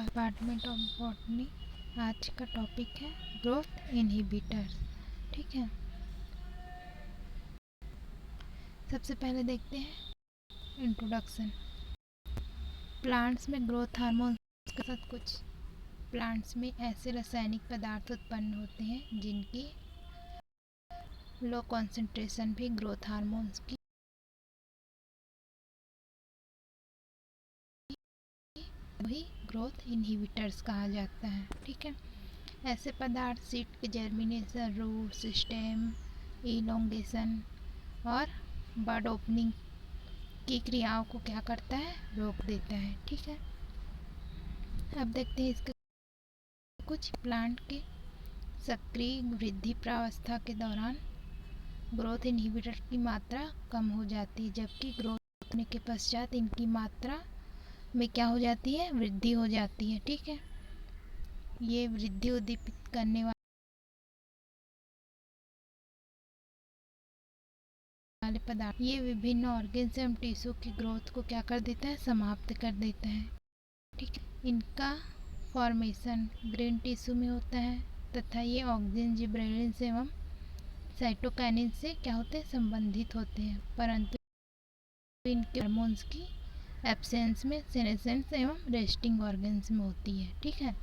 Department of botany. आज का topic है ग्रोथ इनहिबिटर्स। ठीक है, सबसे पहले देखते हैं इंट्रोडक्शन। प्लांट्स में ग्रोथ हार्मोन के साथ कुछ प्लांट्स में ऐसे रासायनिक पदार्थ उत्पन्न होते हैं जिनकी लो कॉन्सेंट्रेशन भी ग्रोथ हार्मोन्स की वही ग्रोथ इनहिबिटर्स कहा जाता है। ठीक है, ऐसे पदार्थ सीड के जर्मिनेशन, रूट सिस्टम, इलोंगेशन और बड ओपनिंग की क्रियाओं को क्या करता है, रोक देता है। ठीक है, अब देखते हैं इसके कुछ प्लांट के सक्रिय वृद्धि प्रावस्था के दौरान ग्रोथ इनहिबिटर की मात्रा कम हो जाती है, जबकि ग्रोथ होने के पश्चात इनकी मात्रा में क्या हो जाती है, वृद्धि हो जाती है। ठीक है, ये वृद्धि उद्दीपित करने वाले पदार्थ ये विभिन्न ऑर्गन्स एवं टिश्यू की ग्रोथ को क्या कर देता है, समाप्त कर देता है। ठीक है, इनका फॉर्मेशन ग्रीन टिश्यू में होता है तथा ये ऑक्सीजन जिब्रेलिन एवं साइटोकाइनिन से क्या होते हैं, संबंधित होते हैं, परंतु इनके हार्मोन्स की एब्सेंस में सेनेसेंस एवं रेस्टिंग ऑर्गन्स में होती है। ठीक है,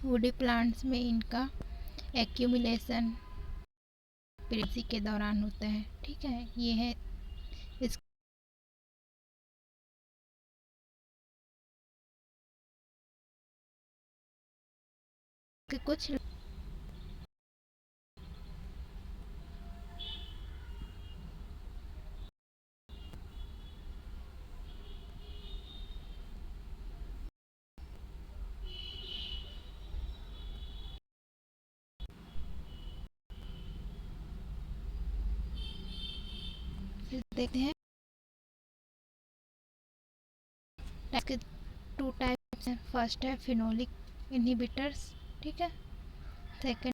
वुडी प्लांट्स में इनका एक्यूमुलेशन प्रेगनेंसी के दौरान होता है। ठीक है, ये है इसके कुछ देखते हैं। इसके टू टाइप्स हैं। फर्स्ट है फिनोलिक इनहिबिटर्स। ठीक है, सेकंड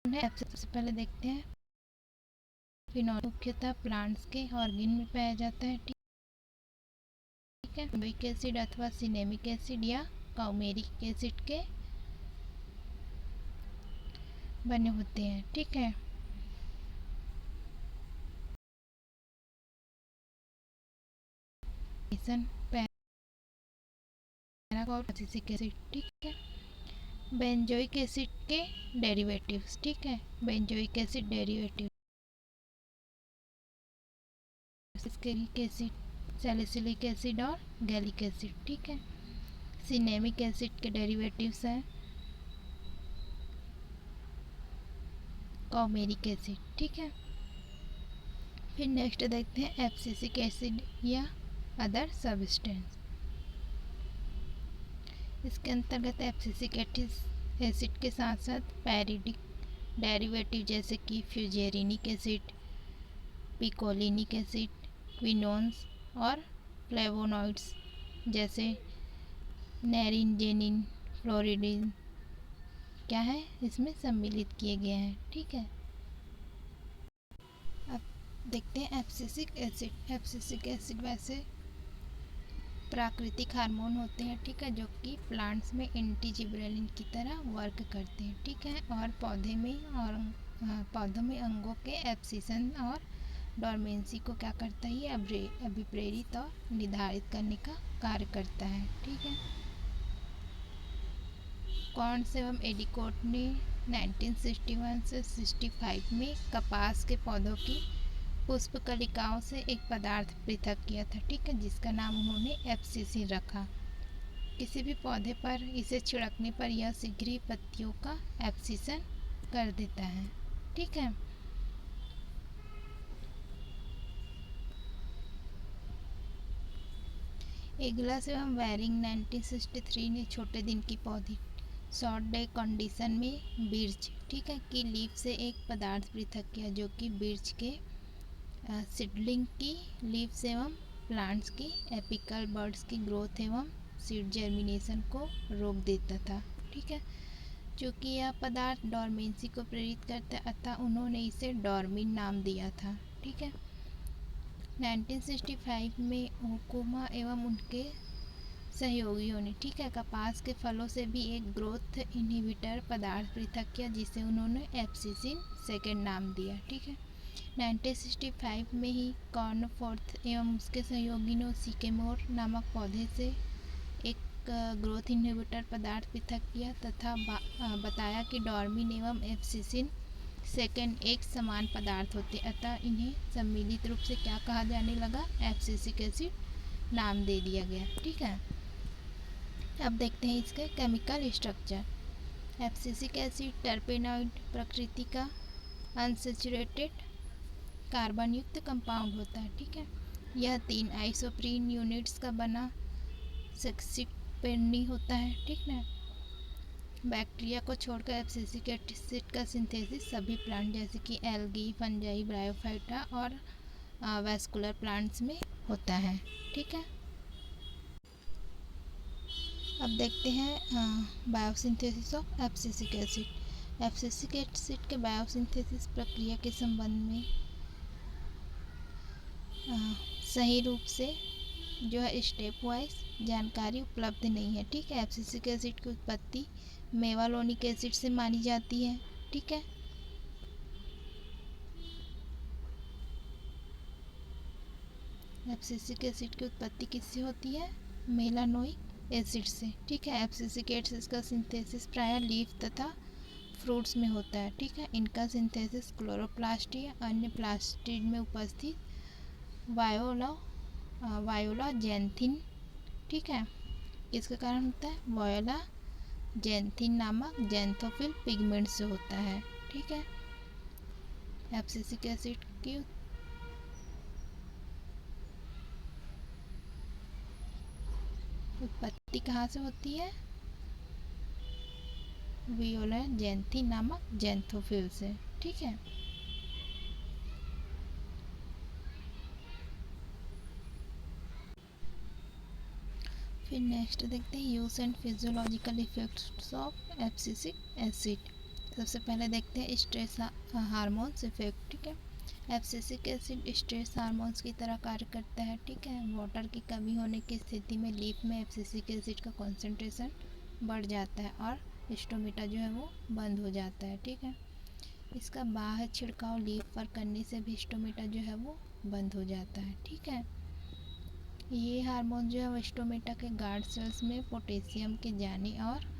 है, सबसे पहले देखते हैं फिनोल मुख्यतः प्लांट्स के ऑर्गेन में पाया जाता है। ठीक है, यूरिक एसिड अथवा सिनेमिक एसिड या काउमेरिक एसिड के बने होते हैं। ठीक है, पैरासिटिक एसिड। ठीक है, बेंजोइक एसिड के डेरिवेटिव्स। ठीक है, benzoic acid derivative acid, salicylic acid और गैलिक एसिड। ठीक है, सिनेमिक एसिड के डेरिवेटिव्स हैं काउमेरिक एसिड। ठीक है, फिर नेक्स्ट देखते हैं एब्सिसिक एसिड या अदर सब्सटेंस। इसके अंतर्गत एब्सिसिक एसिड के साथ साथ पैरिडिक डेरिवेटिव जैसे कि फ्यूजेरिनिक एसिड, पिकोलिनिक एसिड, क्विनोन्स और फ्लेवोनॉइड्स जैसे नेरिंजेनिन, फ्लोरिडिन क्या है, इसमें सम्मिलित किए गए हैं। ठीक है, अब देखते हैं एब्सिसिक एसिड। एब्सिसिक एसिड वैसे प्राकृतिक हार्मोन होते हैं। ठीक है, जो कि प्लांट्स में एंटी जिब्रेलिन की तरह वर्क करते हैं। ठीक है, और पौधों में अंगों के एब्सिशन और डोरमेंसी को क्या करता है, ये अभिप्रेरित और निर्धारित करने का कार्य करता है। ठीक है, कॉर्न्स एवं एडिकोट ने 1961 से 65 में कपास के पौधों की पुष्प कलिकाओं से एक पदार्थ पृथक किया था। ठीक है, जिसका नाम उन्होंने एब्सिसिन रखा। किसी भी पौधे पर इसे छिड़कने पर यह शीघ्र ही पत्तियों का एब्सिशन कर देता है। ठीक है, एगलस एवं वेरिंग 1963 ने छोटे दिन की पौधी शॉर्ट डे कंडीशन में बिर्च, ठीक है, की लीफ से एक पदार्थ पृथक किया जो कि बिर्च के सीडलिंग की लीव्स एवं प्लांट्स की एपिकल बर्ड्स की ग्रोथ एवं सीड जर्मिनेशन को रोक देता था। ठीक है, चूँकि यह पदार्थ डॉर्मेंसी को प्रेरित करता है अतः उन्होंने इसे डॉर्मिन नाम दिया था। ठीक है, 1965 में ओकुमा एवं उनके सहयोगी होनी, ठीक है। कपास के फलों से भी एक ग्रोथ इनहिबिटर पदार्थ पृथक किया जिसे उन्होंने एप्सिसिन सेकेंड नाम दिया, ठीक है। 1965 में ही कॉर्नफोर्थ एवं उसके सहयोगी ने सिकेमोर नामक पौधे से एक ग्रोथ इनहिबिटर पदार्थ पृथक किया तथा बताया कि डॉर्मिन एवं एप्सिसिन सेकेंड एक समान पदार्थ होते, अतः इन्हें सम्मिलित रूप से क्या कहा जाने लगा, एब्सिसिक एसिड नाम दे दिया गया, ठीक है। अब देखते हैं इसके केमिकल स्ट्रक्चर। एब्सिसिक एसिड टर्पेनॉइड प्रकृति का अनसेचुरेटेड कार्बन युक्त कंपाउंड होता है, ठीक है। यह 3 आइसोप्रीन यूनिट्स का बना सेक्सिपेनी होता है, ठीक ना। बैक्टीरिया को छोड़कर एब्सिसिक एसिड का सिंथेसिस सभी प्लांट जैसे कि एल्गी, फंजाई, ब्रायोफाइटा और वैस्कुलर प्लांट्स में होता है, ठीक है। अब देखते हैं biosynthesis of abscisic acid. Abscisic acid के बायोसिंथेसिस प्रक्रिया के संबंध में सही रूप से जो है स्टेप वाइज जानकारी उपलब्ध नहीं है, ठीक है। एब्सिसिक एसिड की उत्पत्ति मेवालोनिक एसिड से मानी जाती है, ठीक है। एब्सिसिक एसिड की उत्पत्ति किससे होती है, मेलानोइक एसिड से, ठीक है। एब्सिसिक एसिड का सिंथेसिस प्रायः लीफ तथा फ्रूट्स में होता है, ठीक है। इनका सिंथेसिस क्लोरोप्लास्ट या अन्य प्लास्टिड में उपस्थित वायोला जैंथिन, ठीक है, किसके कारण होता है, वायोला जैंथिन नामक जैंथोफिल पिगमेंट से होता है, ठीक है। एब्सिसिक एसिड की उत्पत्ति कहाँ से होती है, वायोला जैंथिन नामक जैंथोफिल से, ठीक है। फिर नेक्स्ट देखते हैं use and physiological effects of abscisic acid. सबसे पहले देखते हैं स्ट्रेस हार्मोन्स इफेक्ट, ठीक है। एब्सिसिक एसिड स्ट्रेस हार्मोन्स की तरह कार्य करता है, ठीक है। वाटर की कमी होने की स्थिति में लीफ में एब्सिसिक एसिड का कॉन्सेंट्रेशन बढ़ जाता है और स्टोमेटा जो है वो बंद हो जाता है, ठीक है। इसका बाह्य छिड़काव लीफ पर करने से भी स्टोमेटा जो है वो बंद हो जाता है, ठीक है। ये हार्मोन जो है वो स्टोमेटा के गार्ड सेल्स में पोटेशियम के जाने और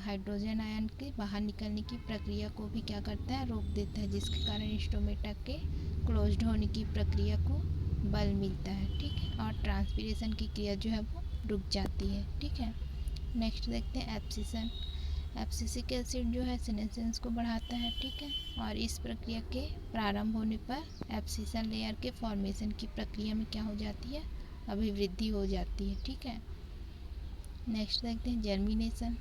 हाइड्रोजन आयन के बाहर निकलने की प्रक्रिया को भी क्या करता है, रोक देता है, जिसके कारण स्टोमेटा के क्लोज्ड होने की प्रक्रिया को बल मिलता है, ठीक है। और ट्रांसपीरेशन की क्रिया जो है वो रुक जाती है, ठीक है। नेक्स्ट देखते हैं एब्सिसन। एब्सिसिक एसिड जो है सेनेसेंस को बढ़ाता है, ठीक है। और इस प्रक्रिया के प्रारंभ होने पर एब्सिसन लेयर के फॉर्मेशन की प्रक्रिया में क्या हो जाती है, अभिवृद्धि हो जाती है, ठीक है। नेक्स्ट देखते हैं जर्मिनेशन।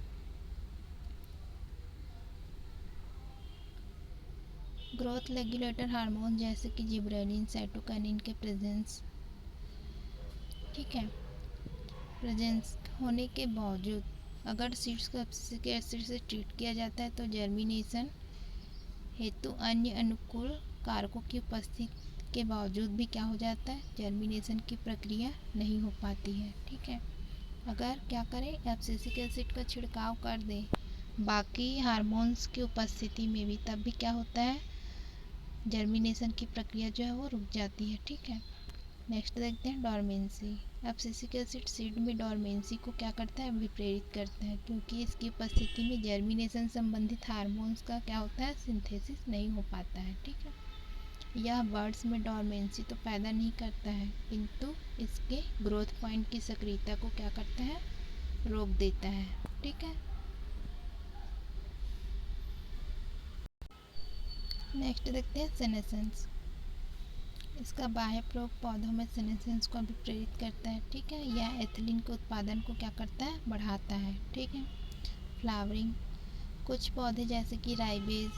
ग्रोथ रेगुलेटर हार्मोन जैसे कि जिब्रेलिन, साइटोकाइनिन के प्रेजेंस, ठीक है, प्रेजेंस होने के बावजूद अगर सीड्स को एब्सिसिक एसिड से ट्रीट किया जाता है तो जर्मिनेशन हेतु अन्य अनुकूल कारकों की उपस्थिति के बावजूद भी क्या हो जाता है, जर्मिनेशन की प्रक्रिया नहीं हो पाती है, ठीक है। अगर क्या करें, एब्सिसिक एसिड का छिड़काव कर दें बाकी हार्मोन्स की उपस्थिति में भी, तब भी क्या होता है, जर्मिनेशन की प्रक्रिया जो है वो रुक जाती है, ठीक है। नेक्स्ट देखते हैं डोरमेंसी। एब्सिसिक एसिड सीड में डोरमेंसी को क्या करता है, विप्रेरित करता है, क्योंकि इसकी उपस्थिति में जर्मिनेशन संबंधित हार्मोन्स का क्या होता है, सिंथेसिस नहीं हो पाता है, ठीक है। यह बर्ड्स में डोरमेंसी तो पैदा नहीं करता है किंतु इसके ग्रोथ पॉइंट की सक्रियता को क्या करता है, रोक देता है, ठीक है। नेक्स्ट देखते हैं सेनेसेंस। इसका बाह्य प्रयोग पौधों में सेनेसेंस को भी प्रेरित करता है, ठीक है। यह एथिलीन के उत्पादन को क्या करता है, बढ़ाता है, ठीक है। फ्लावरिंग, कुछ पौधे जैसे कि राइबेस,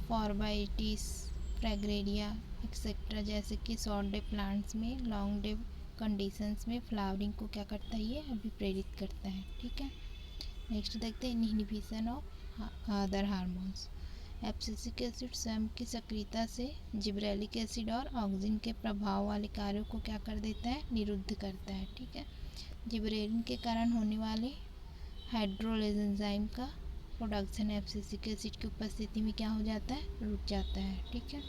फॉरबाइटिस, फ्रैग्रेरिया एक्सेट्रा जैसे कि शॉर्ट डे प्लांट्स में लॉन्ग डे कंडीशंस में फ्लावरिंग को क्या करता है, ये अभी प्रेरित करता है, ठीक है। नेक्स्ट देखते हैं inhibition of other hormones. Abscisic acid स्वयं की सक्रियता से जिब्रेलिक एसिड और ऑक्सिन के प्रभाव वाले कार्यों को क्या कर देता है, निरुद्ध करता है, ठीक है। जिबरेलिन के कारण होने वाले हाइड्रोलेज एंजाइम का प्रोडक्शन एब्सिसिक एसिड की उपस्थिति में क्या हो जाता है, रुक जाता है। ठीक है,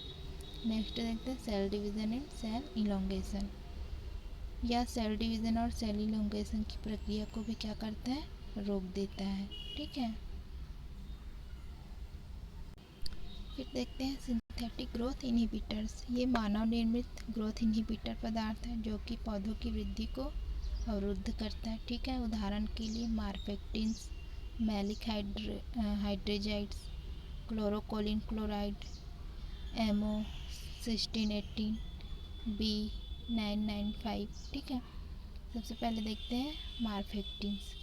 नेक्स्ट देखते हैं cell division and cell elongation. या सेल डिवीज़न और सेल इलोंगेशन की प्रक्रिया को भी क्या करता है, रोक देता है। ठीक है, फिर देखते हैं सिंथेटिक ग्रोथ इनहिबिटर्स। ये मानव निर्मित ग्रोथ इनहिबिटर पदार्थ है जो कि पौधों की वृद्धि को अवरुद्ध करता है। ठीक है, उदाहरण के लिए मार्फेक्टिन्स, मैलिक हाइड्रेजाइड्स, क्लोरोकोलिन क्लोराइड, एमोसिस्टिनेटिन B995। ठीक है, सबसे पहले देखते हैं मार्फेक्टिन्स।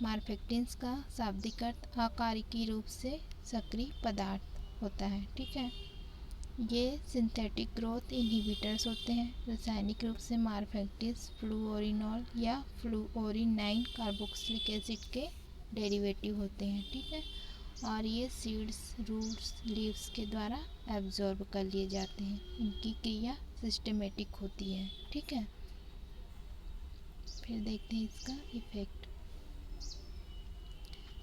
मार्फेक्टिन्स का शाब्दिक अर्थ अकारिकी रूप से सक्रिय पदार्थ होता है। ठीक है, ये सिंथेटिक ग्रोथ इनहिबिटर्स होते हैं। रासायनिक रूप से मार्फेक्टिन्स फ्लुओरिनॉल या फ्लुओरिन 9 कार्बोक्सिलिक एसिड के डेरिवेटिव होते हैं। ठीक है, और ये सीड्स, रूट्स, लीव्स के द्वारा एब्जॉर्ब कर लिए जाते हैं। इनकी क्रिया सिस्टमेटिक होती है। ठीक है, फिर देखते हैं इसका इफेक्ट।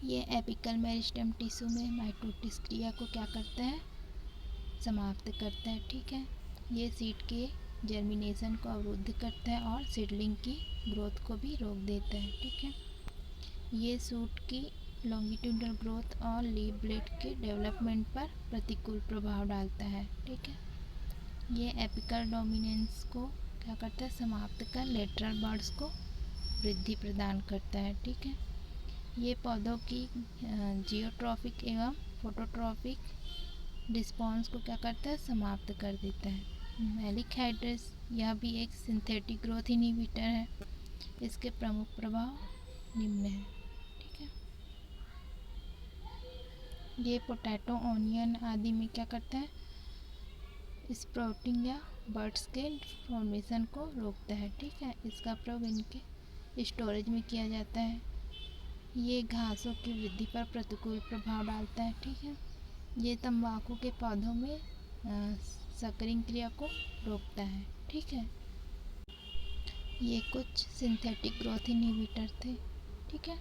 ये एपिकल मेरिस्टेम टिश्यू में माइटोसिस क्रिया को क्या करता है, समाप्त करता है। ठीक है, ये सीड के जर्मिनेशन को अवरुद्ध करता है और सीडलिंग की ग्रोथ को भी रोक देता है। ठीक है, ये सूट की लॉन्गिट्यूडनल ग्रोथ और लीव ब्लेड के डेवलपमेंट पर प्रतिकूल प्रभाव डालता है। ठीक है, ये एपिकल डोमिनेंस को क्या करता है, समाप्त कर लेटरल बर्ड्स को वृद्धि प्रदान करता है। ठीक है, ये पौधों की जियोट्रॉफिक एवं फोटोट्रॉफिक रिस्पॉन्स को क्या करता है, समाप्त कर देता है। मैलिक हाइड्रेस, यह भी एक सिंथेटिक ग्रोथ इनहिबिटर है। इसके प्रमुख प्रभाव निम्न हैं। ठीक है, ये पोटैटो, ऑनियन आदि में क्या करता है, स्प्राउटिंग या बर्ड्स के फॉर्मेशन को रोकता है। ठीक है, इसका प्रयोग इनके स्टोरेज में किया जाता है। ये घासों की वृद्धि पर प्रतिकूल प्रभाव डालता है। ठीक है, ये तंबाकू के पौधों में सक्रिय क्रिया को रोकता है। ठीक है, ये कुछ सिंथेटिक ग्रोथ इनहिबिटर थे। ठीक है।